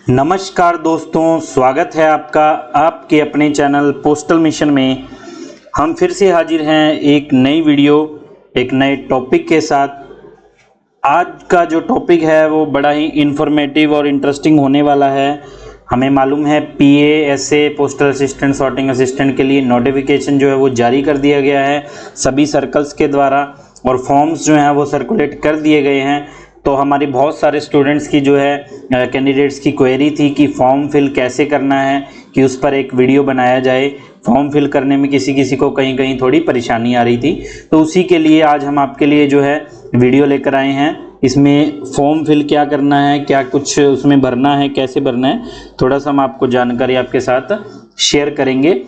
नमस्कार दोस्तों, स्वागत है आपका आपके अपने चैनल पोस्टल मिशन में। हम फिर से हाजिर हैं एक नई वीडियो एक नए टॉपिक के साथ। आज का जो टॉपिक है वो बड़ा ही इंफॉर्मेटिव और इंटरेस्टिंग होने वाला है। हमें मालूम है PA, SA, postal assistant, sorting assistant के लिए नोटिफिकेशन जो है वो जारी कर दिया गया है सभी सर्कल्स के द्वारा, और फॉर्म्स जो हैं वो सर्कुलेट कर दिए गए हैं। तो हमारी बहुत सारे स्टूडेंट्स की जो है कैंडिडेट्स की क्वेरी थी कि फॉर्म फिल कैसे करना है, कि उस पर एक वीडियो बनाया जाए। फॉर्म फिल करने में किसी को कहीं थोड़ी परेशानी आ रही थी, तो उसी के लिए आज हम आपके लिए जो है वीडियो लेकर आए हैं। इसमें फॉर्म फिल क्या करना है, क्या कुछ उसमें भरना है, कैसे भरना है, थोड़ा सा हम आपको जानकारी आपके साथ शेयर करेंगे।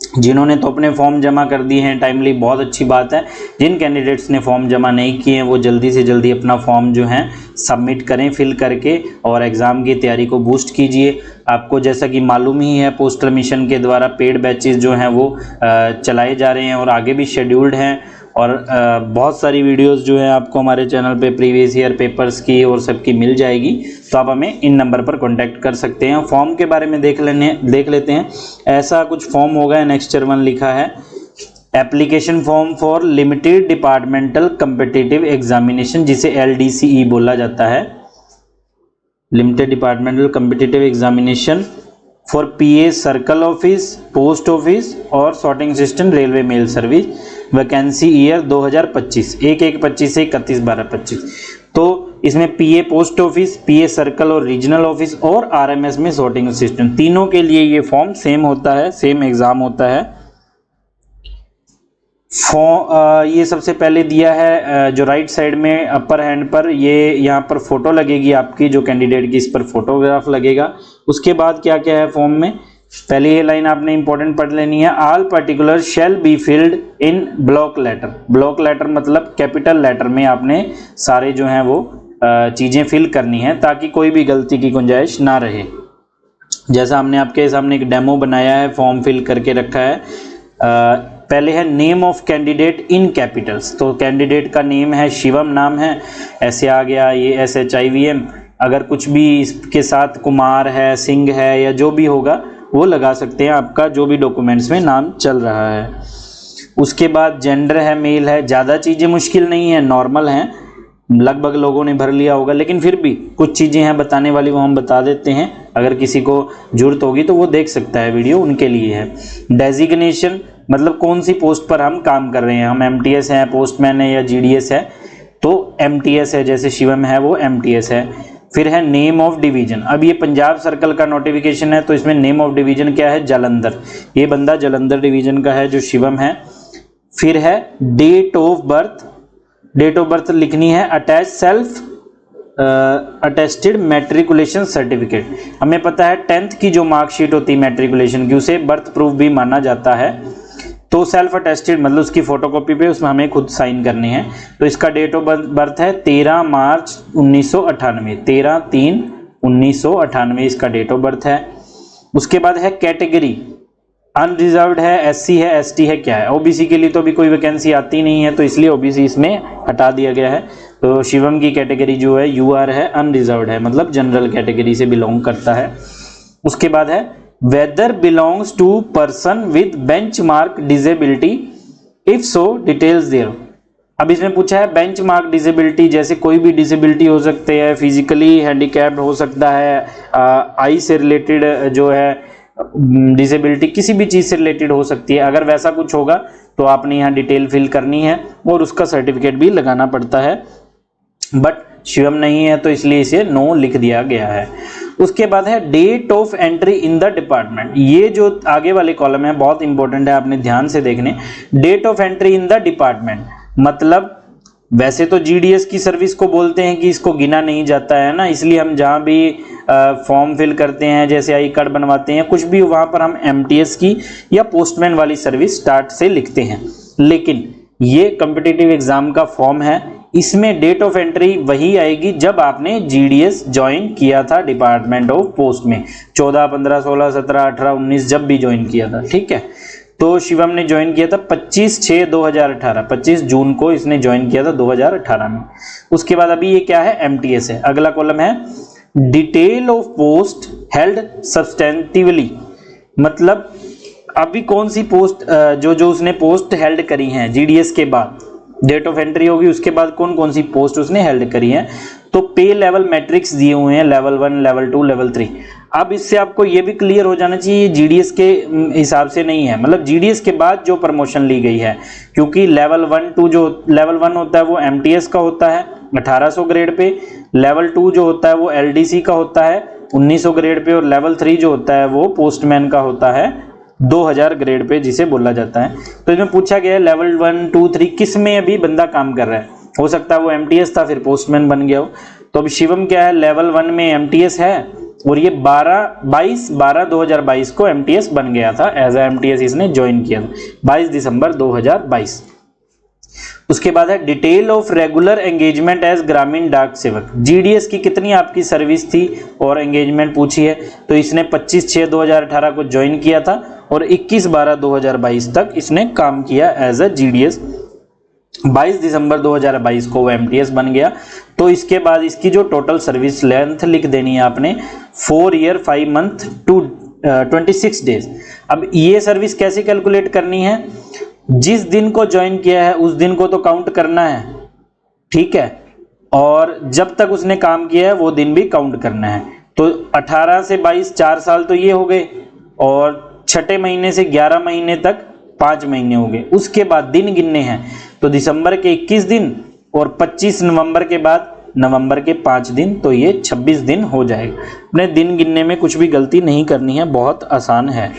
जिन्होंने तो अपने फॉर्म जमा कर दिए हैं टाइमली, बहुत अच्छी बात है। जिन कैंडिडेट्स ने फॉर्म जमा नहीं किए हैं वो जल्दी से जल्दी अपना फॉर्म जो है सबमिट करें फिल करके, और एग्ज़ाम की तैयारी को बूस्ट कीजिए। आपको जैसा कि मालूम ही है पोस्टल मिशन के द्वारा पेड बैचेस जो हैं वो चलाए जा रहे हैं और आगे भी शेड्यूल्ड हैं, और बहुत सारी वीडियोस जो है आपको हमारे चैनल पे प्रीवियस ईयर पेपर्स की और सबकी मिल जाएगी। तो आप हमें इन नंबर पर कांटेक्ट कर सकते हैं। फॉर्म के बारे में देख लेते हैं। ऐसा कुछ फॉर्म होगा, एनेक्स्चर 1 लिखा है, application form for limited departmental competitive examination, जिसे LDCE बोला जाता है, limited departmental competitive examination for PA circle office, post office और sorting assistant, railway mail service. Vacancy year 2025, 1/1/25 से 31/12/25। तो इसमें PA post office, PA circle और रीजनल ऑफिस, और RMS में सॉर्टिंग असिस्टेंट, तीनों के लिए ये फॉर्म सेम होता है, सेम एग्जाम होता है। ये सबसे पहले दिया है जो राइट साइड में अपर हैंड पर, ये यहाँ पर फोटो लगेगी आपकी, जो कैंडिडेट की इस पर फोटोग्राफ लगेगा। उसके बाद क्या क्या है फॉर्म में, पहले ये लाइन आपने इंपॉर्टेंट पढ़ लेनी है। All particular shall be filled in block letter. Block letter मतलब कैपिटल लेटर में आपने सारे जो हैं वो चीज़ें फिल करनी है, ताकि कोई भी गलती की गुंजाइश ना रहे। जैसा हमने आपके सामने एक डेमो बनाया है, फॉर्म फिल करके रखा है। पहले है name of candidate in Capitals, तो कैंडिडेट का नेम है शिवम नाम है, ऐसे आ गया ये SHIVM। अगर कुछ भी इसके साथ कुमार है, सिंह है, या जो भी होगा वो लगा सकते हैं, आपका जो भी डॉक्यूमेंट्स में नाम चल रहा है। उसके बाद जेंडर है, मेल है। ज़्यादा चीज़ें मुश्किल नहीं है, नॉर्मल हैं, लगभग लोगों ने भर लिया होगा, लेकिन फिर भी कुछ चीज़ें हैं बताने वाली, वो हम बता देते हैं। अगर किसी को जरूरत होगी तो वो देख सकता है वीडियो, उनके लिए है। डेजिग्नेशन मतलब कौन सी पोस्ट पर हम काम कर रहे हैं, हम MTS हैं, पोस्टमैन है, या GDS है, तो MTS है, जैसे शिवम है वो MTS है। फिर है नेम ऑफ डिवीजन। अब ये पंजाब सर्कल का नोटिफिकेशन है, तो इसमें नेम ऑफ डिवीजन क्या है, जालंधर। ये बंदा जालंधर डिवीजन का है जो शिवम है। फिर है date of birth. Date of birth लिखनी है, attach self attested matriculation certificate. हमें पता है 10th की जो मार्कशीट होती है मैट्रिकुलेशन की, उसे बर्थ प्रूफ भी माना जाता है। तो सेल्फ अटेस्टेड मतलब उसकी फोटोकॉपी पे उसमें हमें खुद साइन करनी है। तो इसका डेट ऑफ बर्थ है 13 मार्च 1998, 13/3/1998 इसका डेट ऑफ बर्थ है। उसके बाद है कैटेगरी, अनरिजर्व्ड है, SC है, ST है, क्या है। OBC के लिए तो अभी कोई वैकेंसी आती नहीं है, तो इसलिए OBC इसमें हटा दिया गया है। तो शिवम की कैटेगरी जो है UR है, अनरिजर्व्ड है, मतलब जनरल कैटेगरी से बिलोंग करता है। उसके बाद है whether belongs to person with benchmark disability, if so details there. अब इसमें पूछा है बेंचमार्क डिसेबिलिटी, जैसे कोई भी डिसेबिलिटी हो सकती है, फिजिकली हैंडीकैप्ड हो सकता है, आई से रिलेटेड जो है डिसेबिलिटी, किसी भी चीज़ से रिलेटेड हो सकती है। अगर वैसा कुछ होगा तो आपने यहाँ डिटेल फिल करनी है और उसका सर्टिफिकेट भी लगाना पड़ता है, बट शिवम नहीं है तो इसलिए इसे नो लिख दिया गया है। उसके बाद है date of entry in the department. ये जो आगे वाले कॉलम है बहुत इंपॉर्टेंट है, आपने ध्यान से देखने। Date of entry in the department मतलब वैसे तो GDS की सर्विस को बोलते हैं कि इसको गिना नहीं जाता है ना, इसलिए हम जहाँ भी फॉर्म फिल करते हैं, जैसे आई कार्ड बनवाते हैं, कुछ भी, वहाँ पर हम MTS की या पोस्टमैन वाली सर्विस स्टार्ट से लिखते हैं। लेकिन ये कॉम्पिटिटिव एग्जाम का फॉर्म है, इसमें डेट ऑफ एंट्री वही आएगी जब आपने GDS ज्वाइन किया था डिपार्टमेंट ऑफ पोस्ट में, 14, 15, 16, 17, 18, 19 जब भी ज्वाइन किया था, ठीक है। तो शिवम ने ज्वाइन किया था 25/6/2018, 25 जून को इसने ज्वाइन किया था 2018 में। उसके बाद अभी ये क्या है, MTS है। अगला कॉलम है डिटेल ऑफ पोस्ट हेल्ड सब्सटेंटिवली, मतलब अभी कौन सी पोस्ट जो उसने पोस्ट हेल्ड करी हैं जीडीएस के बाद, डेट ऑफ एंट्री होगी उसके बाद कौन कौन सी पोस्ट उसने हेल्ड करी हैं। तो पे लेवल मैट्रिक्स दिए हुए हैं, लेवल 1, लेवल 2, लेवल 3। अब इससे आपको ये भी क्लियर हो जाना चाहिए जीडीएस के हिसाब से नहीं है, मतलब जीडीएस के बाद जो प्रमोशन ली गई है, क्योंकि लेवल 1, 2 जो लेवल 1 होता है वो एमटीएस का होता है 1800 ग्रेड पे, लेवल 2 जो होता है वो एलडीसी का होता है 1900 ग्रेड पे, और लेवल 3 जो होता है वो पोस्टमैन का होता है 2000 ग्रेड पे जिसे बोला जाता है। तो इसमें पूछा गया है लेवल 1, 2, 3 किस में अभी बंदा काम कर रहा है, हो सकता है वो एमटीएस था फिर पोस्टमैन बन गया हो। तो अब शिवम क्या है, लेवल 1 में एमटीएस है और ये 12/2022 को एमटीएस बन गया था, एज ए एमटीएस इसने ज्वाइन किया था 22 दिसंबर 2022। उसके बाद है detail of regular engagement as Gramin Dak सेवक, जीडीएस की कितनी आपकी सर्विस थी और एंगेजमेंट पूछी है। तो इसने 25/6/2018 को ज्वाइन किया था और 21/12/2022 तक इसने काम किया एज अ जीडीएस। 22 दिसंबर 2022 को वो एमटीएस बन गया। तो इसके बाद इसकी जो टोटल सर्विस लेंथ लिख देनी है आपने 4 ईयर 5 मंथ टू 26 डेज। अब ये सर्विस कैसे कैलकुलेट करनी है, जिस दिन को ज्वाइन किया है उस दिन को तो काउंट करना है, ठीक है, और जब तक उसने काम किया है वो दिन भी काउंट करना है। तो 18 से 22 4 साल तो ये हो गए, और छठे महीने से 11 महीने तक 5 महीने हो गए। उसके बाद दिन गिनने हैं, तो दिसंबर के 21 दिन और 25 नवंबर के बाद नवंबर के 5 दिन, तो ये 26 दिन हो जाएगा। अपने दिन गिनने में कुछ भी गलती नहीं करनी है, बहुत आसान है।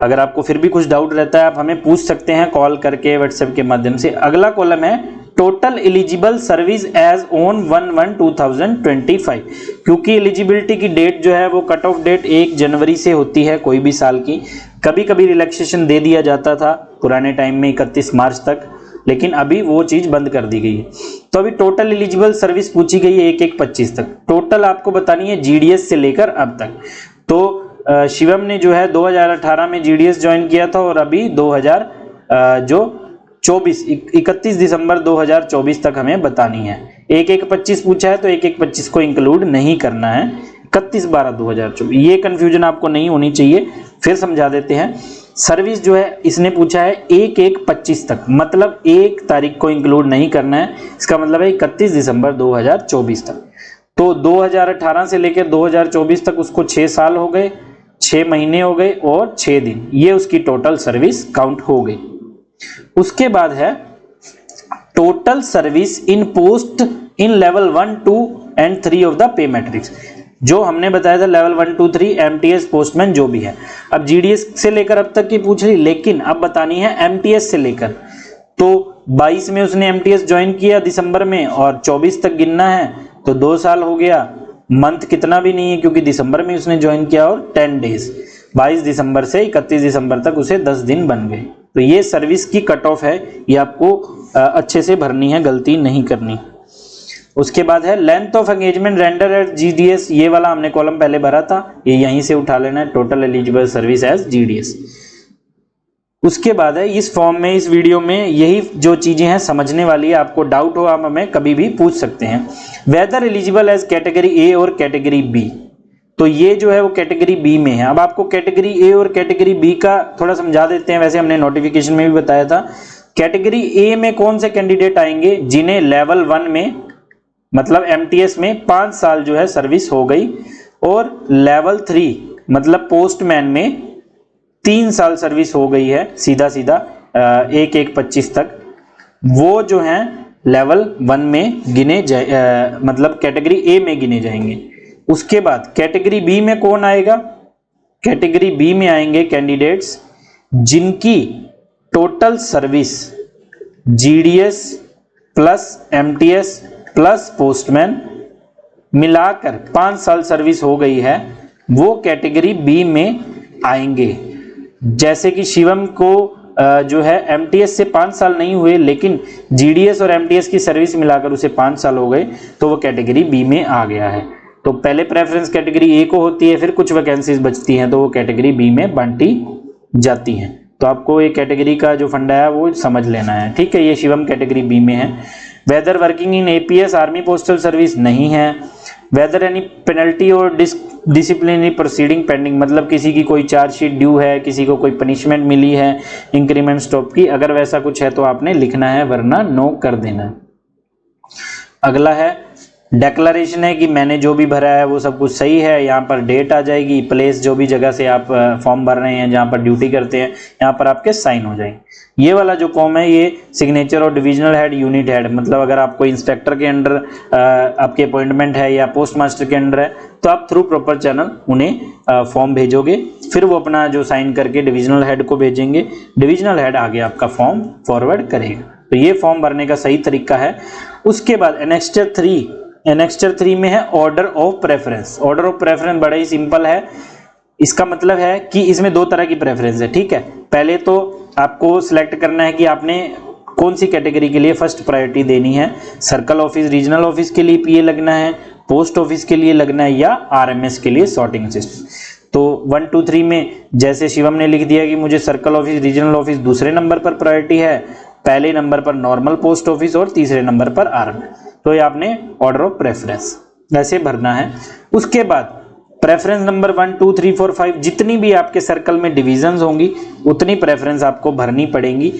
अगर आपको फिर भी कुछ डाउट रहता है आप हमें पूछ सकते हैं कॉल करके, व्हाट्सएप के माध्यम से। अगला कॉलम है total eligible service as on 1/1/2025, क्योंकि एलिजिबिलिटी की डेट जो है वो कट ऑफ डेट 1 जनवरी से होती है कोई भी साल की। कभी कभी रिलैक्सेशन दे दिया जाता था पुराने टाइम में 31 मार्च तक, लेकिन अभी वो चीज बंद कर दी गई है। तो अभी टोटल एलिजिबल सर्विस पूछी गई है 1/1/25 तक। टोटल आपको बतानी है जीडीएस से लेकर अब तक। तो शिवम ने जो है 2018 में जीडीएस ज्वाइन किया था और अभी 31 दिसंबर 2024 तक हमें बतानी है। 1/1/25 पूछा है तो 1/1/25 को इंक्लूड नहीं करना है, 31/12/2024। ये कंफ्यूजन आपको नहीं होनी चाहिए, फिर समझा देते हैं। सर्विस जो है इसने पूछा है 1/1/25 तक, मतलब 1 तारीख को इंक्लूड नहीं करना है, इसका मतलब है 31 दिसंबर 2024 तक। तो 2018 से लेकर 2024 तक उसको 6 साल हो गए, 6 महीने हो गए और 6 दिन, ये उसकी टोटल सर्विस काउंट हो गई। उसके बाद है total service in post in level 1, 2 and 3 of the pay matrix, जो हमने बताया था लेवल 1, 2, 3 एमटीएस पोस्टमैन जो भी है। अब जीडीएस से लेकर अब तक की पूछ रही, लेकिन अब बतानी है एमटीएस से लेकर। तो 22 में उसने एमटीएस ज्वाइन किया दिसंबर में और 24 तक गिनना है, तो 2 साल हो गया। मंथ कितना भी नहीं है क्योंकि दिसंबर में उसने ज्वाइन किया, और 10 डेज 22 दिसंबर से 31 दिसंबर तक उसे 10 दिन बन गए। तो ये सर्विस की कट ऑफ है, ये आपको अच्छे से भरनी है, गलती नहीं करनी। उसके बाद है length of engagement render at GDS, ये वाला हमने कॉलम पहले भरा था, ये यहीं से उठा लेना है, total eligible service as GDS. उसके बाद है इस फॉर्म में, इस वीडियो में यही जो चीजें हैं समझने वाली है। आपको डाउट हो आप हमें कभी भी पूछ सकते हैं। Whether eligible as category A और कैटेगरी बी, तो ये जो है वो कैटेगरी बी में है। अब आपको कैटेगरी ए और कैटेगरी बी का थोड़ा समझा देते हैं, वैसे हमने नोटिफिकेशन में भी बताया था। कैटेगरी ए में कौन से कैंडिडेट आएंगे, जिन्हें लेवल 1 में मतलब एमटीएस में 5 साल जो है सर्विस हो गई, और लेवल 3 मतलब पोस्टमैन में 3 साल सर्विस हो गई है, सीधा सीधा 1/1/25 तक, वो जो हैं लेवल 1 में गिने मतलब कैटेगरी ए में गिने जाएंगे। उसके बाद कैटेगरी बी में कौन आएगा, कैटेगरी बी में आएंगे कैंडिडेट्स जिनकी total service GDS plus MTS plus postman मिलाकर 5 साल सर्विस हो गई है, वो कैटेगरी बी में आएंगे। जैसे कि शिवम को जो है एमटीएस से 5 साल नहीं हुए, लेकिन जीडीएस और एमटीएस की सर्विस मिलाकर उसे 5 साल हो गए, तो वो कैटेगरी बी में आ गया है। तो पहले प्रेफरेंस कैटेगरी ए को होती है, फिर कुछ वैकेंसीज बचती हैं तो वो कैटेगरी बी में बांटी जाती हैं। तो आपको ये कैटेगरी का जो फंडा है वो समझ लेना है, ठीक है। ये शिवम कैटेगरी बी में है। Whether working in APS army postal service नहीं है। वेदर एनी पेनल्टी और डिसिप्लिनरी प्रोसीडिंग पेंडिंग, मतलब किसी की कोई चार्जशीट ड्यू है, किसी को कोई पनिशमेंट मिली है इंक्रीमेंट स्टॉप की, अगर वैसा कुछ है तो आपने लिखना है, वरना नो कर देना है। अगला है डेक्लरेशन है कि मैंने जो भी भरा है वो सब कुछ सही है, यहाँ पर डेट आ जाएगी, प्लेस जो भी जगह से आप फॉर्म भर रहे हैं, जहाँ पर ड्यूटी करते हैं, यहाँ पर आपके साइन हो जाएंगे। ये वाला जो फॉर्म है ये सिग्नेचर और डिविजनल हेड, यूनिट हेड, मतलब अगर आपको इंस्पेक्टर के अंडर आपकी अपॉइंटमेंट है या पोस्ट मास्टर के अंडर है तो आप थ्रू प्रॉपर चैनल उन्हें फॉर्म भेजोगे, फिर वो अपना जो साइन करके डिविजनल हेड को भेजेंगे, डिविजनल हेड आगे आपका फॉर्म फॉरवर्ड करेगा। तो ये फॉर्म भरने का सही तरीका है। उसके बाद एनेक्स्चर 3 में है order of preference. Order of preference बड़ा ही सिंपल है, इसका मतलब है कि इसमें दो तरह की प्रेफरेंस है, ठीक है। पहले तो आपको सिलेक्ट करना है कि आपने कौन सी कैटेगरी के लिए फर्स्ट प्रायोरिटी देनी है, सर्कल ऑफिस रीजनल ऑफिस के लिए पीए लगना है, पोस्ट ऑफिस के लिए लगना है, या आरएमएस के लिए सॉर्टिंग सिस्टम। तो 1 2 3 में जैसे शिवम ने लिख दिया कि मुझे सर्कल ऑफिस रीजनल ऑफिस दूसरे नंबर पर प्रायोरिटी है, पहले नंबर पर नॉर्मल पोस्ट ऑफिस और तीसरे नंबर पर आरएमएस, तो ये आपने ऑर्डर ऑफ प्रेफरेंस ऐसे भरना है। उसके बाद प्रेफरेंस नंबर 1 2 3 4 5 जितनी भी आपके सर्कल में डिविजन्स होंगी उतनी प्रेफरेंस आपको भरनी पड़ेंगी,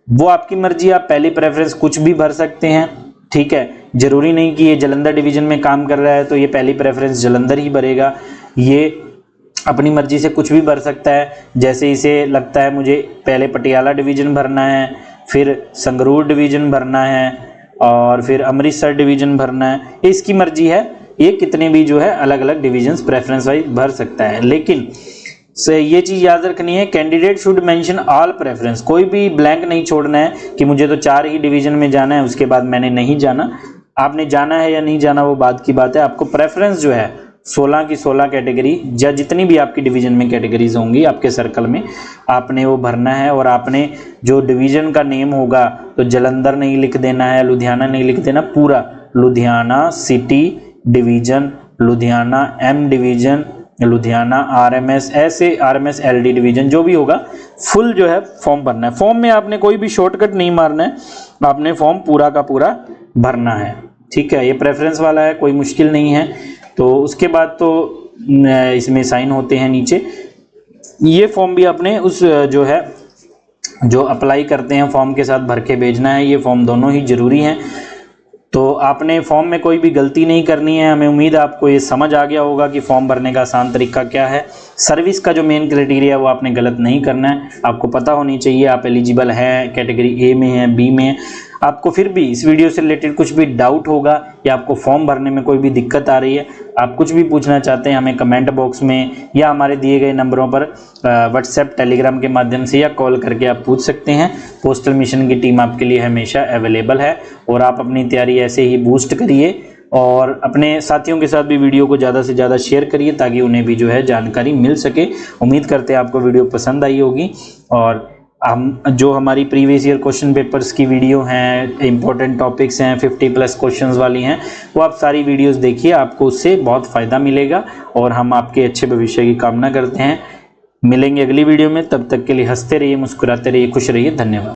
वो आपकी मर्जी, आप पहली प्रेफरेंस कुछ भी भर सकते हैं, ठीक है। जरूरी नहीं कि ये जलंधर डिवीजन में काम कर रहा है तो ये पहली प्रेफरेंस जलंधर ही भरेगा, ये अपनी मर्जी से कुछ भी भर सकता है। जैसे इसे लगता है मुझे पहले पटियाला डिवीजन भरना है, फिर संगरूर डिवीजन भरना है और फिर अमृतसर डिवीजन भरना है, इसकी मर्जी है, ये कितने भी जो है अलग अलग डिविजन्स प्रेफरेंस वाइज भर सकता है। लेकिन से ये चीज़ याद रखनी है, candidate should mention all preference, कोई भी ब्लैंक नहीं छोड़ना है कि मुझे तो 4 ही डिवीजन में जाना है उसके बाद मैंने नहीं जाना। आपने जाना है या नहीं जाना वो बात की बात है, आपको प्रेफरेंस जो है 16 की 16 कैटेगरी या जितनी भी आपकी डिवीजन में कैटेगरीज होंगी आपके सर्कल में, आपने वो भरना है। और आपने जो डिवीजन का नेम होगा तो जलंधर नहीं लिख देना है, लुधियाना नहीं लिख देना, पूरा Ludhiana city division, Ludhiana M division, Ludhiana RMS, ऐसे आरएमएस एलडी डिवीजन जो भी होगा फुल जो है फॉर्म भरना है। फॉर्म में आपने कोई भी शॉर्टकट नहीं मारना है, आपने फॉर्म पूरा का पूरा भरना है, ठीक है। ये प्रेफरेंस वाला है, कोई मुश्किल नहीं है। तो उसके बाद तो इसमें साइन होते हैं नीचे। ये फॉर्म भी आपने उस जो है जो अप्लाई करते हैं फॉर्म के साथ भर के भेजना है, ये फॉर्म दोनों ही जरूरी हैं। तो आपने फॉर्म में कोई भी गलती नहीं करनी है। हमें उम्मीद है आपको ये समझ आ गया होगा कि फॉर्म भरने का आसान तरीका क्या है। सर्विस का जो मेन क्राइटेरिया है वो आपने गलत नहीं करना है, आपको पता होनी चाहिए आप एलिजिबल हैं, कैटेगरी ए में हैं, बी में हैं। आपको फिर भी इस वीडियो से रिलेटेड कुछ भी डाउट होगा या आपको फॉर्म भरने में कोई भी दिक्कत आ रही है, आप कुछ भी पूछना चाहते हैं, हमें कमेंट बॉक्स में या हमारे दिए गए नंबरों पर व्हाट्सएप टेलीग्राम के माध्यम से या कॉल करके आप पूछ सकते हैं। पोस्टल मिशन की टीम आपके लिए हमेशा अवेलेबल है और आप अपनी तैयारी ऐसे ही बूस्ट करिए और अपने साथियों के साथ भी वीडियो को ज़्यादा से ज़्यादा शेयर करिए ताकि उन्हें भी जो है जानकारी मिल सके। उम्मीद करते हैं आपको वीडियो पसंद आई होगी और हम जो हमारी प्रीवियस ईयर क्वेश्चन पेपर्स की वीडियो हैं, इंपॉर्टेंट टॉपिक्स हैं, 50+ क्वेश्चंस वाली हैं, वो आप सारी वीडियोस देखिए, आपको उससे बहुत फ़ायदा मिलेगा और हम आपके अच्छे भविष्य की कामना करते हैं। मिलेंगे अगली वीडियो में, तब तक के लिए हंसते रहिए, मुस्कुराते रहिए, खुश रहिए। धन्यवाद।